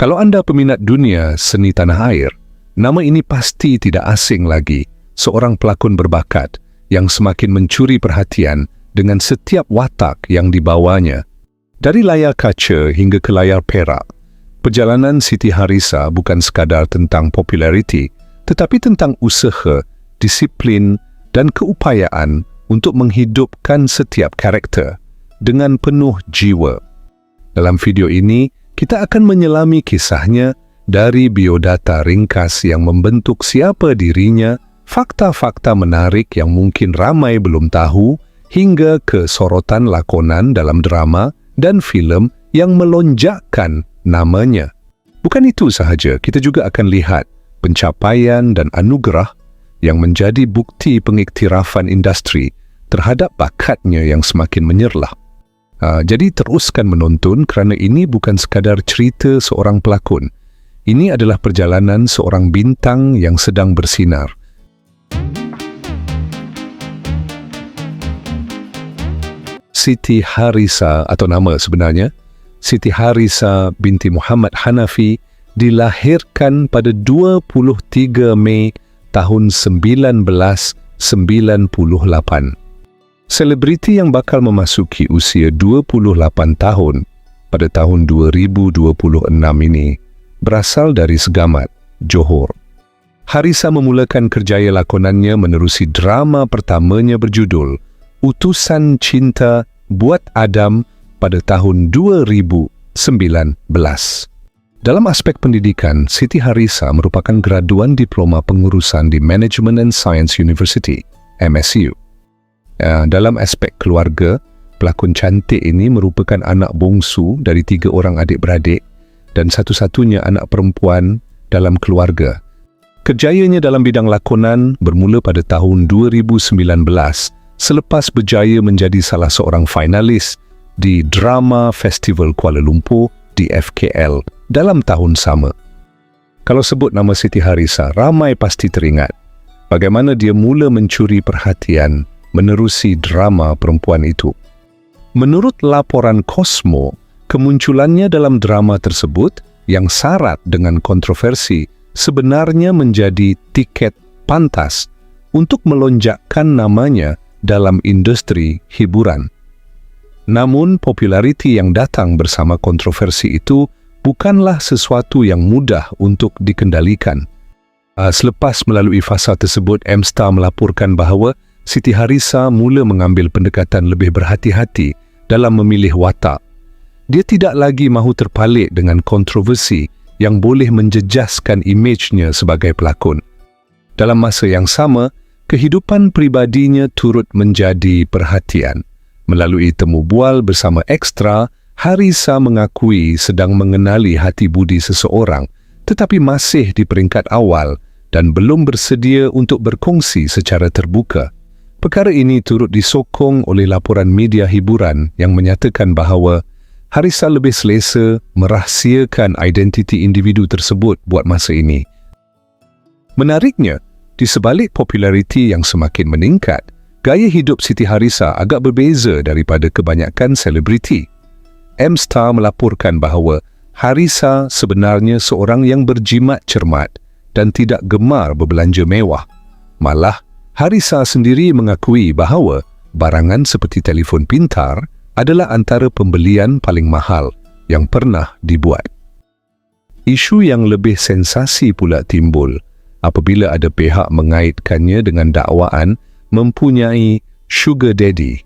Kalau anda peminat dunia seni tanah air, nama ini pasti tidak asing lagi. Seorang pelakon berbakat yang semakin mencuri perhatian dengan setiap watak yang dibawanya. Dari layar kaca hingga ke layar perak, perjalanan Siti Harisa bukan sekadar tentang populariti, tetapi tentang usaha, disiplin dan keupayaan untuk menghidupkan setiap karakter dengan penuh jiwa. Dalam video ini, kita akan menyelami kisahnya dari biodata ringkas yang membentuk siapa dirinya, fakta-fakta menarik yang mungkin ramai belum tahu, hingga ke sorotan lakonan dalam drama dan filem yang melonjakkan namanya. Bukan itu sahaja, kita juga akan lihat pencapaian dan anugerah yang menjadi bukti pengiktirafan industri terhadap bakatnya yang semakin menyerlah. Jadi teruskan menonton kerana ini bukan sekadar cerita seorang pelakon. Ini adalah perjalanan seorang bintang yang sedang bersinar. Siti Harisa atau nama sebenarnya, Siti Harisa binti Muhammad Hanafi dilahirkan pada 23 Mei tahun 1998. Selebriti yang bakal memasuki usia 28 tahun pada tahun 2026 ini berasal dari Segamat, Johor. Harisa memulakan kerjaya lakonannya menerusi drama pertamanya berjudul Utusan Cinta Buat Adam pada tahun 2019. Dalam aspek pendidikan, Siti Harisa merupakan graduan Diploma Pengurusan di Management and Science University, MSU. Dalam aspek keluarga, pelakon cantik ini merupakan anak bongsu dari 3 orang adik-beradik dan satu-satunya anak perempuan dalam keluarga. Kerjayanya dalam bidang lakonan bermula pada tahun 2019 selepas berjaya menjadi salah seorang finalis di Drama Festival Kuala Lumpur di FKL dalam tahun sama. Kalau sebut nama Siti Harisa, ramai pasti teringat bagaimana dia mula mencuri perhatian menerusi drama perempuan itu. Menurut laporan Cosmo, kemunculannya dalam drama tersebut yang syarat dengan kontroversi sebenarnya menjadi tiket pantas untuk melonjakkan namanya dalam industri hiburan. Namun, populariti yang datang bersama kontroversi itu bukanlah sesuatu yang mudah untuk dikendalikan. Selepas melalui fasa tersebut, M-Star melaporkan bahawa Siti Harisa mula mengambil pendekatan lebih berhati-hati dalam memilih watak. Dia tidak lagi mahu terpalit dengan kontroversi yang boleh menjejaskan imejnya sebagai pelakon. Dalam masa yang sama, kehidupan pribadinya turut menjadi perhatian. Melalui temu bual bersama Ekstra, Harisa mengakui sedang mengenali hati budi seseorang tetapi masih di peringkat awal dan belum bersedia untuk berkongsi secara terbuka. Perkara ini turut disokong oleh laporan media hiburan yang menyatakan bahawa Harisa lebih selesa merahsiakan identiti individu tersebut buat masa ini. Menariknya, di sebalik populariti yang semakin meningkat, gaya hidup Siti Harisa agak berbeza daripada kebanyakan selebriti. M-Star melaporkan bahawa Harisa sebenarnya seorang yang berjimat cermat dan tidak gemar berbelanja mewah. Malah, Harisa sendiri mengakui bahawa barangan seperti telefon pintar adalah antara pembelian paling mahal yang pernah dibuat. Isu yang lebih sensasi pula timbul apabila ada pihak mengaitkannya dengan dakwaan mempunyai sugar daddy.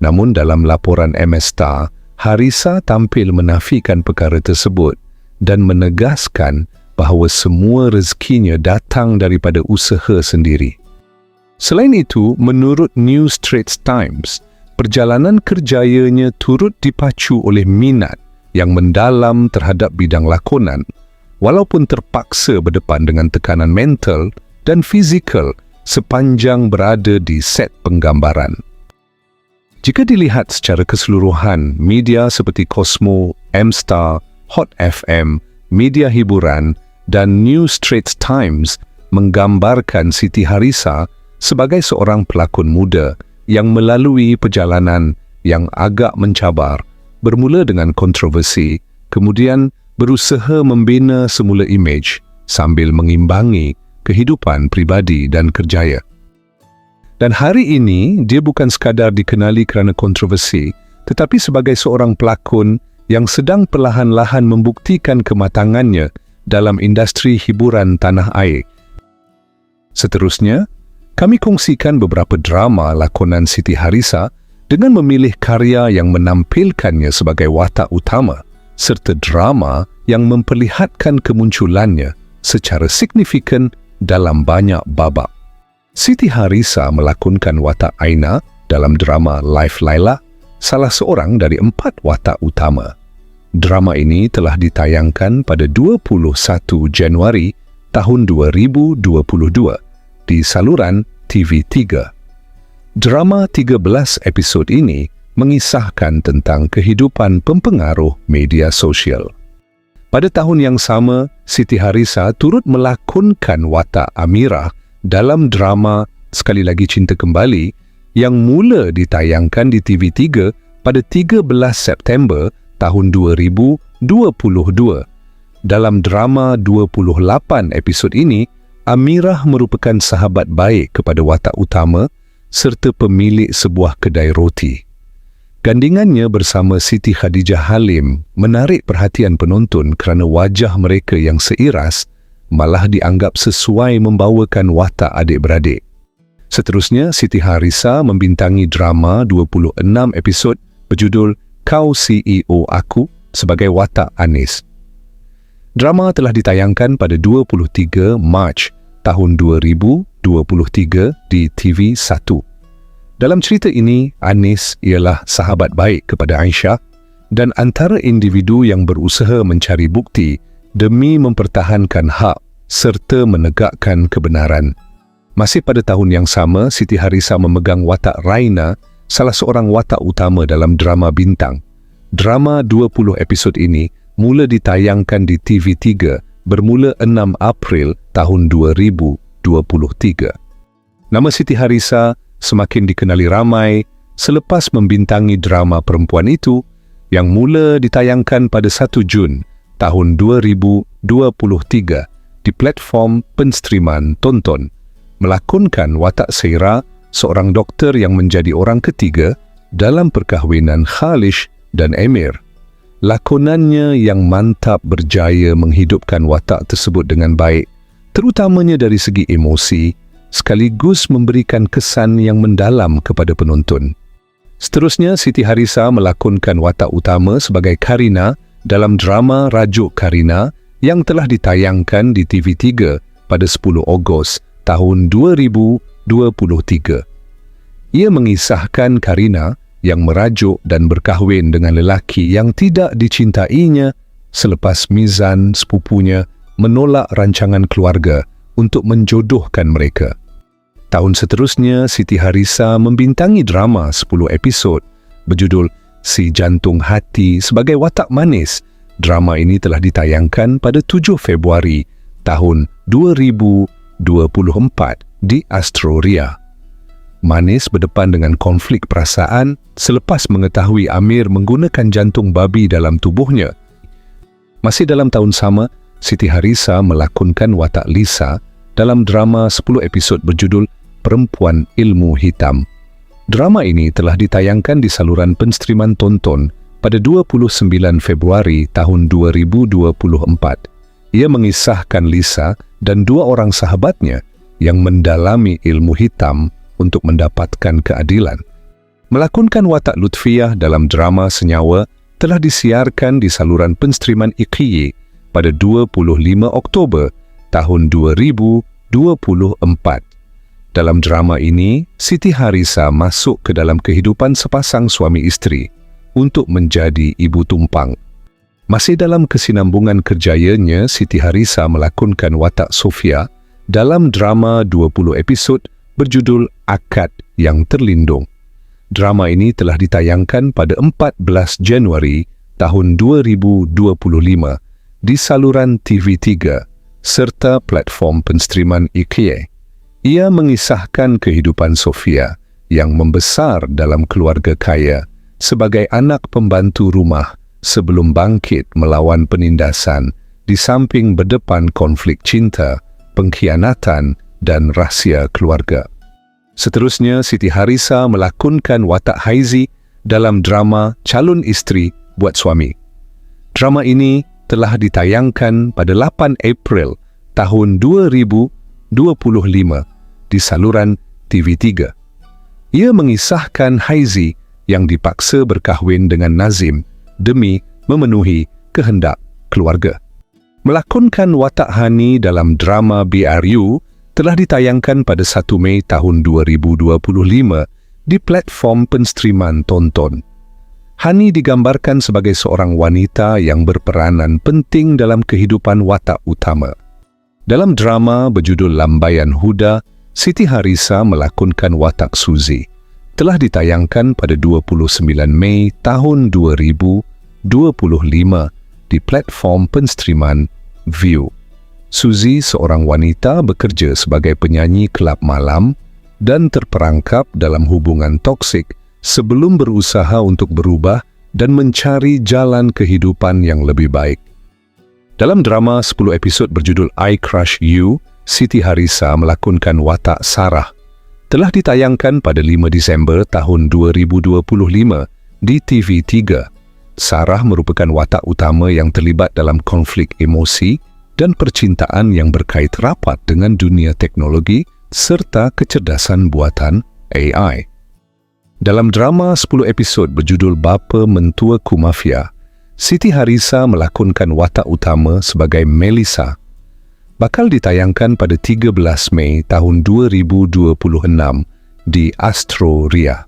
Namun dalam laporan M-Star, Harisa tampil menafikan perkara tersebut dan menegaskan bahawa semua rezekinya datang daripada usaha sendiri. Selain itu, menurut New Straits Times, perjalanan kerjayanya turut dipacu oleh minat yang mendalam terhadap bidang lakonan, walaupun terpaksa berdepan dengan tekanan mental dan fizikal sepanjang berada di set penggambaran. Jika dilihat secara keseluruhan, media seperti Cosmo, M-Star, Hot FM, media hiburan dan New Straits Times menggambarkan Siti Harisa sebagai seorang pelakon muda yang melalui perjalanan yang agak mencabar, bermula dengan kontroversi, kemudian berusaha membina semula imej sambil mengimbangi kehidupan pribadi dan kerjaya. Dan hari ini, dia bukan sekadar dikenali kerana kontroversi, tetapi sebagai seorang pelakon yang sedang perlahan-lahan membuktikan kematangannya dalam industri hiburan tanah air. Seterusnya, kami kongsikan beberapa drama lakonan Siti Harisa dengan memilih karya yang menampilkannya sebagai watak utama serta drama yang memperlihatkan kemunculannya secara signifikan dalam banyak babak. Siti Harisa melakonkan watak Aina dalam drama Life Laila, salah seorang dari 4 watak utama. Drama ini telah ditayangkan pada 21 Januari tahun 2022 di saluran TV3. Drama 13 episod ini mengisahkan tentang kehidupan pempengaruh media sosial. Pada tahun yang sama, Siti Harisa turut melakonkan watak Amirah dalam drama Sekali Lagi Cinta Kembali yang mula ditayangkan di TV3 pada 13 September tahun 2022. Dalam drama 28 episod ini, Amirah merupakan sahabat baik kepada watak utama serta pemilik sebuah kedai roti. Gandingannya bersama Siti Khadijah Halim menarik perhatian penonton kerana wajah mereka yang seiras malah dianggap sesuai membawakan watak adik-beradik. Seterusnya, Siti Harisa membintangi drama 26 episod berjudul Kau CEO Aku sebagai watak Anis. Drama telah ditayangkan pada 23 Mac tahun 2023 di TV1. Dalam cerita ini, Anis ialah sahabat baik kepada Aisyah dan antara individu yang berusaha mencari bukti demi mempertahankan hak serta menegakkan kebenaran. Masih pada tahun yang sama, Siti Harisa memegang watak Raina, salah seorang watak utama dalam drama bintang. Drama 20 episod ini mula ditayangkan di TV3 bermula 6 April tahun 2023. Nama Siti Harisa semakin dikenali ramai selepas membintangi drama perempuan itu yang mula ditayangkan pada 1 Jun tahun 2023 di platform penstriman tonton, melakonkan watak Saira, seorang doktor yang menjadi orang ketiga dalam perkahwinan Khalish dan Emir. Lakonannya yang mantap berjaya menghidupkan watak tersebut dengan baik, terutamanya dari segi emosi, sekaligus memberikan kesan yang mendalam kepada penonton. Seterusnya, Siti Harisa melakonkan watak utama sebagai Karina dalam drama Rajuk Karina yang telah ditayangkan di TV3 pada 10 Ogos tahun 2023. Ia mengisahkan Karina yang merajuk dan berkahwin dengan lelaki yang tidak dicintainya selepas Mizan sepupunya menolak rancangan keluarga untuk menjodohkan mereka. Tahun seterusnya, Siti Harisa membintangi drama 10 episod berjudul Si Jantung Hati sebagai watak Manis. Drama ini telah ditayangkan pada 7 Februari tahun 2024 di Astroria. Manis berdepan dengan konflik perasaan selepas mengetahui Amir menggunakan jantung babi dalam tubuhnya. Masih dalam tahun sama, Siti Harisa melakonkan watak Lisa dalam drama 10 episod berjudul Perempuan Ilmu Hitam. Drama ini telah ditayangkan di saluran penstriman tonton pada 29 Februari tahun 2024. Ia mengisahkan Lisa dan 2 orang sahabatnya yang mendalami ilmu hitam untuk mendapatkan keadilan. Melakonkan watak Lutfiah dalam drama Senyawa telah disiarkan di saluran penstriman IQY pada 25 Oktober tahun 2024. Dalam drama ini, Siti Harisa masuk ke dalam kehidupan sepasang suami isteri untuk menjadi ibu tumpang. Masih dalam kesinambungan kerjayanya, Siti Harisa melakonkan watak Sofia dalam drama 20 episod berjudul Akad yang Terlindung. Drama ini telah ditayangkan pada 14 Januari tahun 2025 di saluran TV3 serta platform penstriman IQY. Ia mengisahkan kehidupan Sofia yang membesar dalam keluarga kaya sebagai anak pembantu rumah sebelum bangkit melawan penindasan di samping berdepan konflik cinta, pengkhianatan dan rahsia keluarga. Seterusnya, Siti Harisa melakonkan watak Haizi dalam drama Calon Isteri Buat Suami. Drama ini telah ditayangkan pada 8 April tahun 2025 di saluran TV3. Ia mengisahkan Haizi yang dipaksa berkahwin dengan Nazim demi memenuhi kehendak keluarga. Melakonkan watak Hani dalam drama BRU telah ditayangkan pada 1 Mei tahun 2025 di platform penstriman tonton. Hani digambarkan sebagai seorang wanita yang berperanan penting dalam kehidupan watak utama. Dalam drama berjudul Lambaian Huda, Siti Harisa melakonkan watak Suzy. Telah ditayangkan pada 29 Mei tahun 2025 di platform penstriman View. Suzy seorang wanita bekerja sebagai penyanyi kelab malam dan terperangkap dalam hubungan toksik sebelum berusaha untuk berubah dan mencari jalan kehidupan yang lebih baik. Dalam drama 10 episod berjudul I Crush You, Siti Harisa melakonkan watak Sarah. Telah ditayangkan pada 5 Disember tahun 2025 di TV3. Sarah merupakan watak utama yang terlibat dalam konflik emosi dan percintaan yang berkait rapat dengan dunia teknologi serta kecerdasan buatan AI. Dalam drama 10 episod berjudul Bapa Mentuaku Mafia, Siti Harisa melakonkan watak utama sebagai Melissa. Bakal ditayangkan pada 13 Mei tahun 2026 di Astro Ria.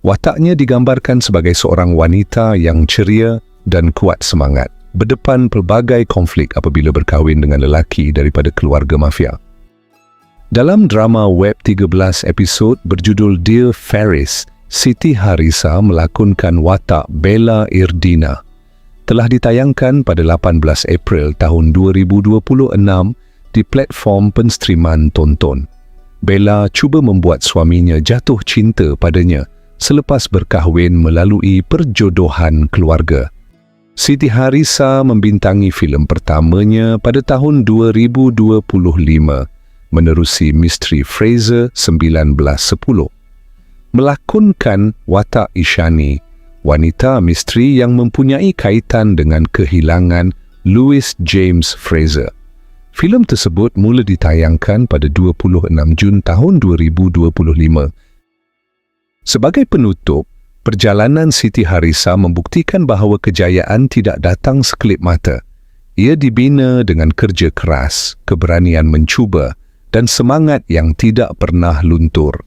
Wataknya digambarkan sebagai seorang wanita yang ceria dan kuat semangat, berdepan pelbagai konflik apabila berkahwin dengan lelaki daripada keluarga mafia. Dalam drama web 13 episod berjudul Dear Ferris, Siti Harisa melakonkan watak Bella Irdina. Telah ditayangkan pada 18 April tahun 2026 di platform penstriman tonton. Bella cuba membuat suaminya jatuh cinta padanya selepas berkahwin melalui perjodohan keluarga. Siti Harisa membintangi filem pertamanya pada tahun 2025 menerusi misteri Fraser 1910. Melakonkan watak Ishani, wanita misteri yang mempunyai kaitan dengan kehilangan Louis James Fraser. Filem tersebut mula ditayangkan pada 26 Jun tahun 2025. Sebagai penutup, perjalanan Siti Harisa membuktikan bahawa kejayaan tidak datang sekelip mata. Ia dibina dengan kerja keras, keberanian mencuba dan semangat yang tidak pernah luntur.